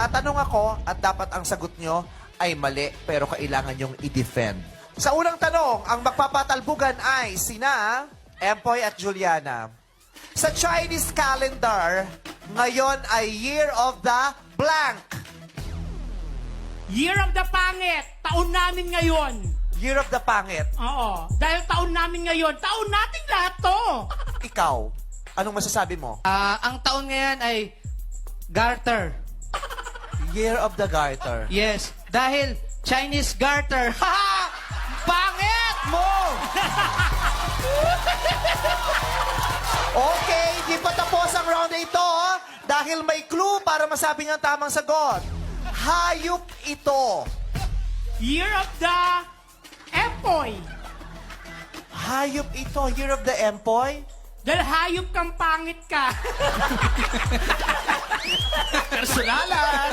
Tanong ako at dapat ang sagot nyo ay mali pero kailangan nyong i-defend. Sa unang tanong, ang magpapatalbugan ay sina Empoy at Juliana. Sa Chinese calendar, ngayon ay Year of the Blank. Year of the Pangit. Taon namin ngayon. Year of the Pangit. Oo. Dahil taon namin ngayon. Taon natin lahat to. Ikaw, anong masasabi mo? Ang taon ngayon ay garter. Year of the Garter. Yes. Dahil Chinese garter. Haha! Pangit mo! Okay, di pa tapos ang round na ito dahil may clue para masabi ng tamang sagot. Hayop ito. Year of the Empoy. Hayop ito. Year of the Empoy. Dahil hayop kang pangit ka. Personalan.